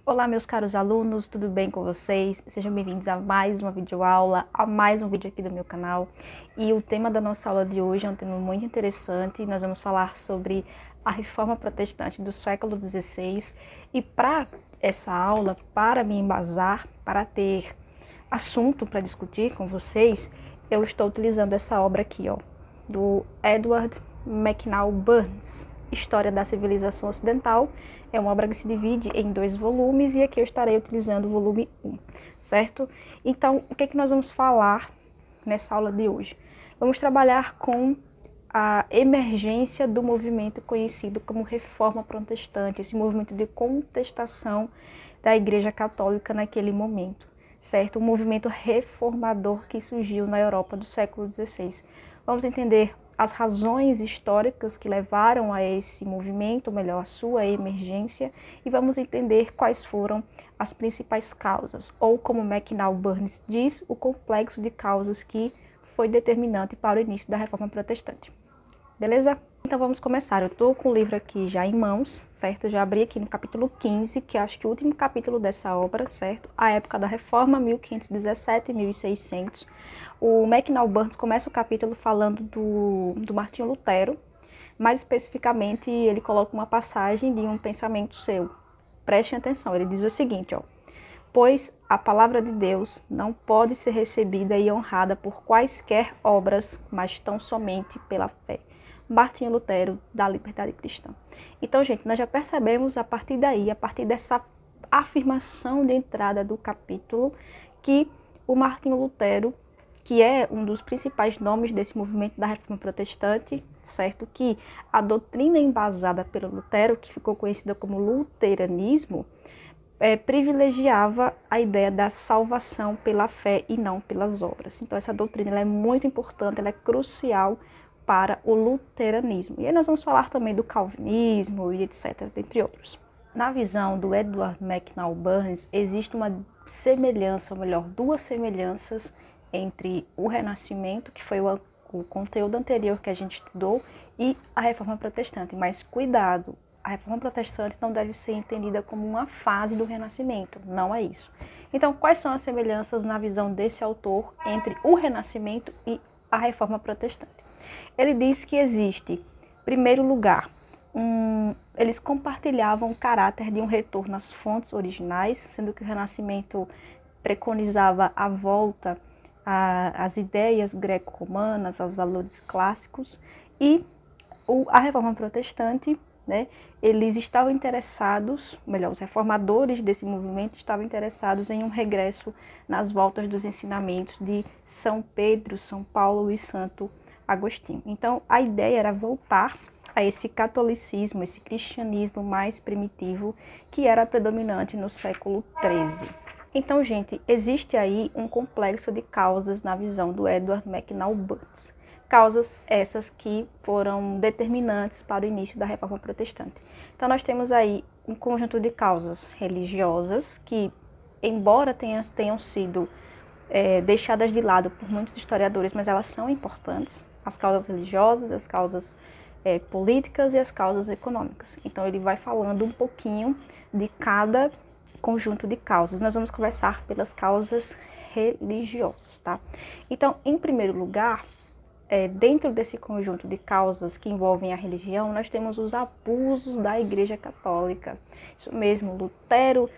Olá, meus caros alunos, tudo bem com vocês? Sejam bem-vindos a mais uma videoaula, a mais um vídeo aqui do meu canal. E o tema da nossa aula de hoje é um tema muito interessante. Nós vamos falar sobre a Reforma Protestante do século XVI. E para essa aula, para me embasar, para ter assunto para discutir com vocês, eu estou utilizando essa obra aqui, ó, do Edward McNaught Burns, História da Civilização Ocidental. É uma obra que se divide em 2 volumes e aqui eu estarei utilizando o volume 1, certo? Então, o que é que nós vamos falar nessa aula de hoje? Vamos trabalhar com a emergência do movimento conhecido como Reforma Protestante, esse movimento de contestação da Igreja Católica naquele momento, certo? Um movimento reformador que surgiu na Europa do século XVI. Vamos entender as razões históricas que levaram a esse movimento, ou melhor, a sua emergência, e vamos entender quais foram as principais causas, ou como McNaught Burns diz, o complexo de causas que foi determinante para o início da Reforma Protestante. Beleza? Então vamos começar. Eu estou com o livro aqui já em mãos, certo? Eu já abri aqui no capítulo 15, que acho que é o último capítulo dessa obra, certo? A época da Reforma, 1517 e 1600. O McNaught Burns começa o capítulo falando do Martinho Lutero. Mais especificamente, ele coloca uma passagem de um pensamento seu. Prestem atenção, ele diz o seguinte, ó. Pois a palavra de Deus não pode ser recebida e honrada por quaisquer obras, mas tão somente pela fé. Martinho Lutero, da Liberdade Cristã. Então, gente, nós já percebemos a partir daí, a partir dessa afirmação de entrada do capítulo, que o Martinho Lutero, que é um dos principais nomes desse movimento da Reforma Protestante, certo? Que a doutrina embasada pelo Lutero, que ficou conhecida como luteranismo, privilegiava a ideia da salvação pela fé e não pelas obras. Então, essa doutrina ela é muito importante, ela é crucial para o luteranismo. E aí nós vamos falar também do calvinismo e etc, entre outros. Na visão do Edward McNaught Burns, existe uma semelhança, ou melhor, 2 semelhanças entre o Renascimento, que foi o conteúdo anterior que a gente estudou, e a Reforma Protestante. Mas cuidado, a Reforma Protestante não deve ser entendida como uma fase do Renascimento, não é isso. Então, quais são as semelhanças na visão desse autor entre o Renascimento e a Reforma Protestante? Ele diz que existe, em primeiro lugar, eles compartilhavam o caráter de um retorno às fontes originais, sendo que o Renascimento preconizava a volta às ideias greco-romanas, aos valores clássicos, e a Reforma Protestante, né, eles estavam interessados, melhor, os reformadores desse movimento estavam interessados em um regresso nas voltas dos ensinamentos de São Pedro, São Paulo e Santo Agostinho. Então, a ideia era voltar a esse catolicismo, esse cristianismo mais primitivo que era predominante no século XIII. Então, gente, existe aí um complexo de causas na visão do Edward McNaught Burns. Causas essas que foram determinantes para o início da Reforma Protestante. Então, nós temos aí um conjunto de causas religiosas que, embora tenham sido deixadas de lado por muitos historiadores, mas elas são importantes. As causas religiosas, as causas políticas e as causas econômicas. Então, ele vai falando um pouquinho de cada conjunto de causas. Nós vamos conversar pelas causas religiosas, tá? Então, em primeiro lugar, dentro desse conjunto de causas que envolvem a religião, nós temos os abusos da Igreja Católica. Isso mesmo, Lutero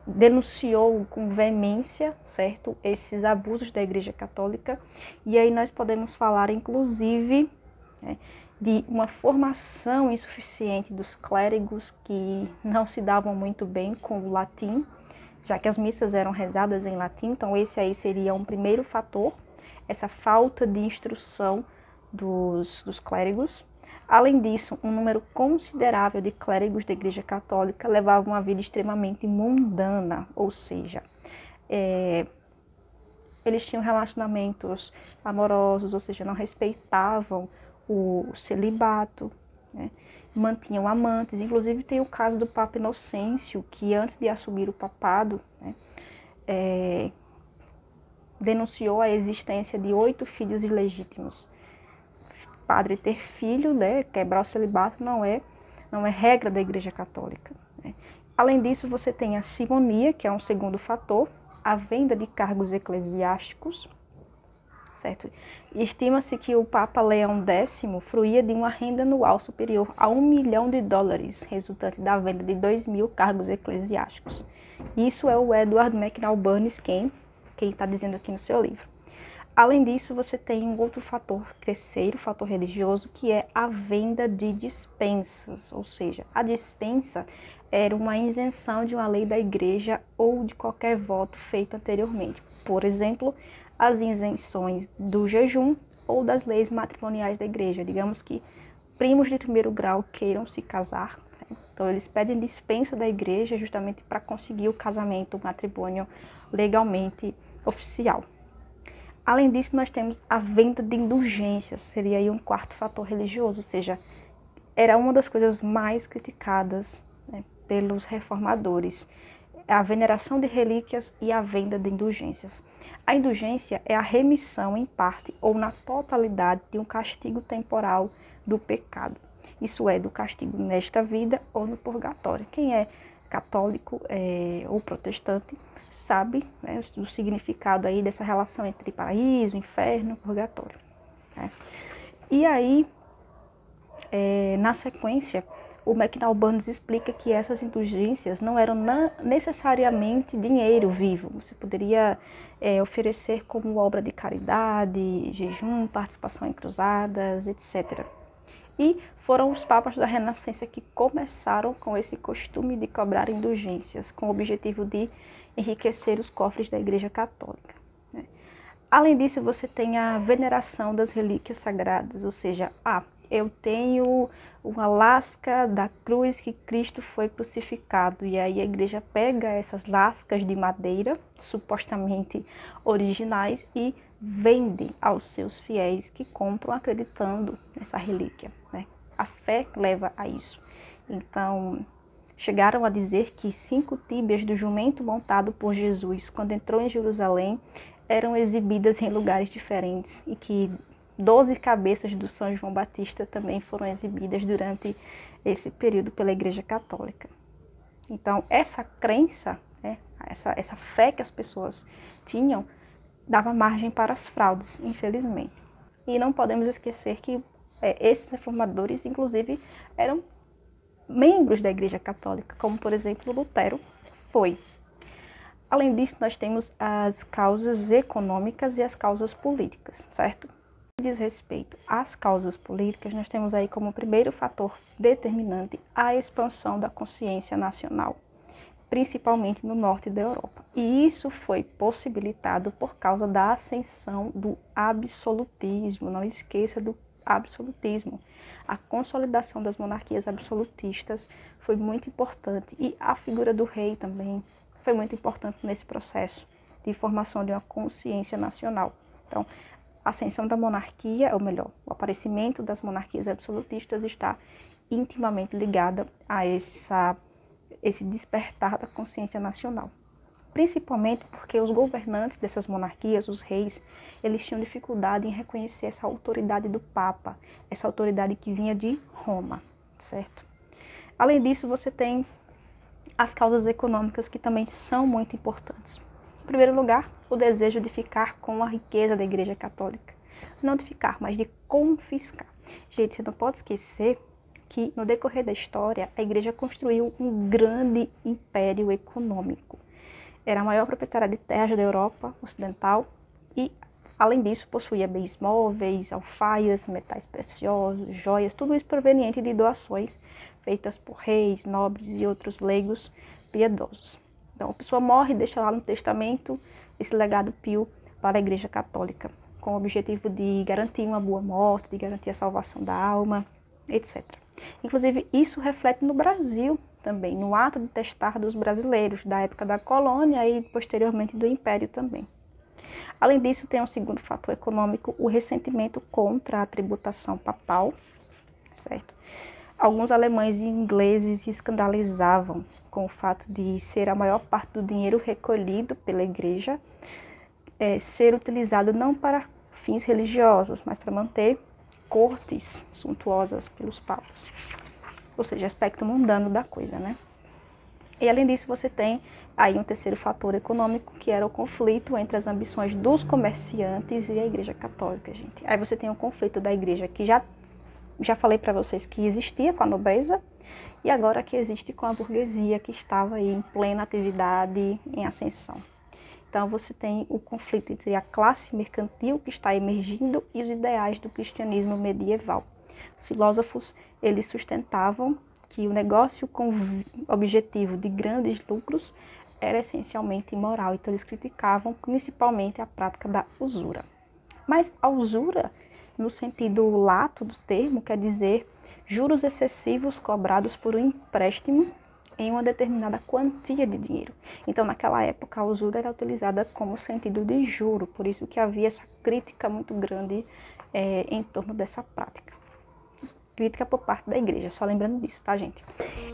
denunciou com veemência, certo, esses abusos da Igreja Católica, e aí nós podemos falar, inclusive, de uma formação insuficiente dos clérigos que não se davam muito bem com o latim, já que as missas eram rezadas em latim, então esse aí seria um primeiro fator, essa falta de instrução dos clérigos. Além disso, um número considerável de clérigos da Igreja Católica levavam uma vida extremamente mundana, ou seja, eles tinham relacionamentos amorosos, ou seja, não respeitavam o celibato, né? Mantinham amantes. Inclusive tem o caso do Papa Inocêncio, que antes de assumir o papado, né, denunciou a existência de 8 filhos ilegítimos. Padre ter filho, né, quebrar o celibato não é regra da Igreja Católica, né? Além disso, você tem a simonia, que é um segundo fator, a venda de cargos eclesiásticos, certo? Estima-se que o Papa Leão X fruía de uma renda anual superior a US$ 1 milhão, resultante da venda de 2.000 cargos eclesiásticos. Isso é o Edward McNall Burns quem está dizendo aqui no seu livro. Além disso, você tem um outro fator terceiro, fator religioso, que é a venda de dispensas, ou seja, a dispensa era uma isenção de uma lei da igreja ou de qualquer voto feito anteriormente. Por exemplo, as isenções do jejum ou das leis matrimoniais da igreja. Digamos que primos de primeiro grau queiram se casar, né? Então eles pedem dispensa da igreja justamente para conseguir o casamento, o matrimônio legalmente oficial. Além disso, nós temos a venda de indulgências, seria aí um quarto fator religioso, ou seja, era uma das coisas mais criticadas, né, pelos reformadores, a veneração de relíquias e a venda de indulgências. A indulgência é a remissão em parte ou na totalidade de um castigo temporal do pecado. Isso é, do castigo nesta vida ou no purgatório. Quem é católico ou protestante sabe, né, do significado aí dessa relação entre paraíso, inferno, purgatório, né? E aí, na sequência, o McNall Burns explica que essas indulgências não eram necessariamente dinheiro vivo. Você poderia oferecer como obra de caridade, jejum, participação em cruzadas, etc. E foram os papas da Renascença que começaram com esse costume de cobrar indulgências, com o objetivo de enriquecer os cofres da Igreja Católica, né? Além disso, você tem a veneração das relíquias sagradas, ou seja, eu tenho uma lasca da cruz que Cristo foi crucificado, e aí a igreja pega essas lascas de madeira, supostamente originais, e vende aos seus fiéis que compram acreditando nessa relíquia, né? A fé leva a isso. Então, chegaram a dizer que 5 tíbias do jumento montado por Jesus, quando entrou em Jerusalém, eram exibidas em lugares diferentes e que 12 cabeças do São João Batista também foram exibidas durante esse período pela Igreja Católica. Então, essa crença, né, essa fé que as pessoas tinham, dava margem para as fraudes, infelizmente. E não podemos esquecer que esses reformadores, inclusive, eram membros da Igreja Católica, como, por exemplo, Lutero foi. Além disso, nós temos as causas econômicas e as causas políticas, certo? Diz respeito às causas políticas, nós temos aí como primeiro fator determinante a expansão da consciência nacional, principalmente no norte da Europa. E isso foi possibilitado por causa da ascensão do absolutismo. Não esqueça do absolutismo. A consolidação das monarquias absolutistas foi muito importante e a figura do rei também foi muito importante nesse processo de formação de uma consciência nacional. Então, a ascensão da monarquia, ou melhor, o aparecimento das monarquias absolutistas está intimamente ligada a esse despertar da consciência nacional. Principalmente porque os governantes dessas monarquias, os reis, eles tinham dificuldade em reconhecer essa autoridade do Papa, essa autoridade que vinha de Roma, certo? Além disso, você tem as causas econômicas que também são muito importantes. Em primeiro lugar, o desejo de ficar com a riqueza da Igreja Católica. Não de ficar, mas de confiscar. Gente, você não pode esquecer que no decorrer da história, a Igreja construiu um grande império econômico. Era a maior proprietária de terras da Europa Ocidental e, além disso, possuía bens móveis, alfaias, metais preciosos, joias, tudo isso proveniente de doações feitas por reis, nobres e outros leigos piedosos. Então, a pessoa morre e deixa lá no testamento esse legado pio para a Igreja Católica, com o objetivo de garantir uma boa morte, de garantir a salvação da alma, etc. Inclusive, isso reflete no Brasil também, no ato de testar dos brasileiros, da época da colônia e posteriormente do Império também. Além disso, tem um segundo fator econômico, o ressentimento contra a tributação papal, certo? Alguns alemães e ingleses se escandalizavam com o fato de ser a maior parte do dinheiro recolhido pela igreja ser utilizado não para fins religiosos, mas para manter cortes suntuosas pelos papas. Ou seja, aspecto mundano da coisa, né? E além disso, você tem aí um terceiro fator econômico, que era o conflito entre as ambições dos comerciantes e a Igreja Católica, gente. Aí você tem o conflito da igreja, que já falei para vocês que existia com a nobreza, e agora que existe com a burguesia, que estava aí em plena atividade, em ascensão. Então você tem o conflito entre a classe mercantil que está emergindo e os ideais do cristianismo medieval. Os filósofos, eles sustentavam que o negócio com objetivo de grandes lucros era essencialmente imoral, então eles criticavam principalmente a prática da usura. Mas a usura, no sentido lato do termo, quer dizer juros excessivos cobrados por um empréstimo em uma determinada quantia de dinheiro. Então, naquela época, a usura era utilizada como sentido de juro, por isso que havia essa crítica muito grande em torno dessa prática. Crítica por parte da igreja, só lembrando disso, tá, gente?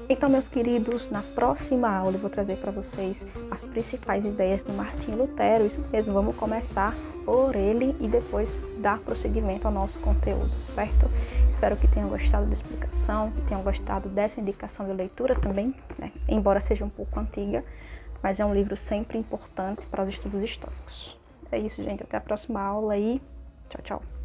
Então, meus queridos, na próxima aula eu vou trazer para vocês as principais ideias do Martinho Lutero. Isso mesmo, vamos começar por ele e depois dar prosseguimento ao nosso conteúdo, certo? Espero que tenham gostado da explicação, que tenham gostado dessa indicação de leitura também, né? Embora seja um pouco antiga, mas é um livro sempre importante para os estudos históricos. É isso, gente. Até a próxima aula e tchau, tchau.